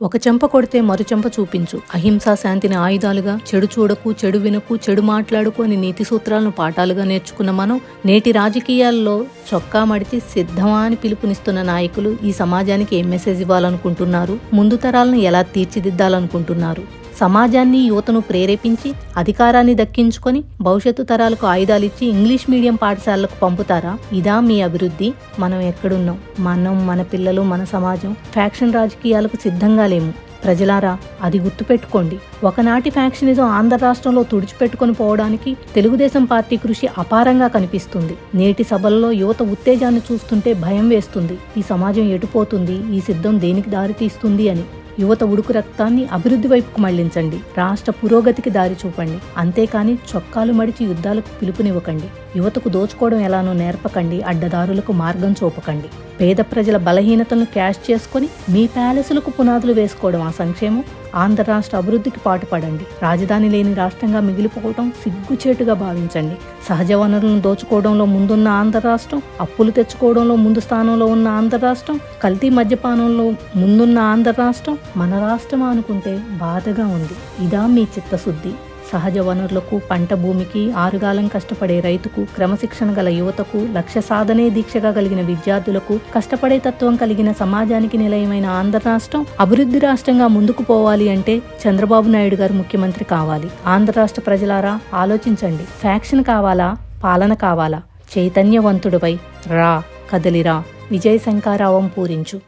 ఒక చెంప కొడితే మరు చెంప చూపించు, అహింసా శాంతిని ఆయుధాలుగా, చెడు చూడకు, చెడు వినకు, చెడు మాట్లాడుకు అని నీతి సూత్రాలను పాఠాలుగా నేర్చుకున్న మనం నేటి రాజకీయాల్లో చొక్కా మడిచి సిద్ధమా అని పిలుపునిస్తున్న నాయకులు ఈ సమాజానికి ఏం మెసేజ్ ఇవ్వాలనుకుంటున్నారు? ముందు తరాలను ఎలా తీర్చిదిద్దాలనుకుంటున్నారు? సమాజాన్ని, యువతను ప్రేరేపించి అధికారాన్ని దక్కించుకొని భవిష్యత్తు తరాలకు ఆయుధాలిచ్చి ఇంగ్లీష్ మీడియం పాఠశాలలకు పంపుతారా? ఇదా మీ అభివృద్ధి? మనం ఎక్కడున్నాం? మన పిల్లలు, మన సమాజం ఫ్యాక్షన్ రాజకీయాలకు సిద్ధంగా లేము. ప్రజలారా, అది గుర్తుపెట్టుకోండి. ఒకనాటి ఫ్యాక్షనిజం ఆంధ్ర రాష్ట్రంలో తుడిచిపెట్టుకొని పోవడానికి తెలుగుదేశం పార్టీ కృషి అపారంగా కనిపిస్తుంది. నేటి సభల్లో యువత ఉత్తేజాన్ని చూస్తుంటే భయం వేస్తుంది. ఈ సమాజం ఎటుపోతుంది? ఈ సిద్ధం దేనికి దారితీస్తుంది అని. యువత ఉడుకు రక్తాన్ని అభివృద్ధి వైపుకు మళ్లించండి. రాష్ట్ర పురోగతికి దారి చూపండి. అంతేకాని చొక్కాలు మడిచి యుద్ధాలకు పిలుపునివ్వకండి. యువతకు దోచుకోవడం ఎలానో నేర్పకండి. అడ్డదారులకు మార్గం చూపకండి. పేద ప్రజల బలహీనతలను క్యాష్ చేసుకుని మీ ప్యాలెసులకు పునాదులు వేసుకోవడం ఆ సంక్షేమం? ఆంధ్ర రాష్ట్ర అభివృద్ధికి పాటుపడండి. రాజధాని లేని రాష్ట్రంగా మిగిలిపోవడం సిగ్గుచేటుగా భావించండి. సహజ వనరులను దోచుకోవడంలో ముందున్న ఆంధ్ర రాష్ట్రం, అప్పులు తెచ్చుకోవడంలో ముందు స్థానంలో ఉన్న ఆంధ్ర రాష్ట్రం, కల్తీ మద్యపానంలో ముందున్న ఆంధ్ర రాష్ట్రం మన రాష్ట్రమా అనుకుంటే బాధగా ఉంది. ఇదా మీ చిత్తశుద్ధి? సహజ వనరులకు, పంట భూమికి, ఆరుగాలం కష్టపడే రైతుకు, క్రమశిక్షణ గల యువతకు, లక్ష్య సాధనే దీక్షగా కలిగిన విద్యార్థులకు, కష్టపడే తత్వం కలిగిన సమాజానికి నిలయమైన ఆంధ్ర రాష్ట్రం అభివృద్ధి రాష్ట్రంగా ముందుకు పోవాలి అంటే చంద్రబాబు నాయుడు గారు ముఖ్యమంత్రి కావాలి. ఆంధ్ర రాష్ట్ర ప్రజలారా, ఆలోచించండి. ఫ్యాక్షన్ కావాలా? పాలన కావాలా? చైతన్యవంతుడివై రా, కదలిరా, విజయ శంఖారావం పూరించు.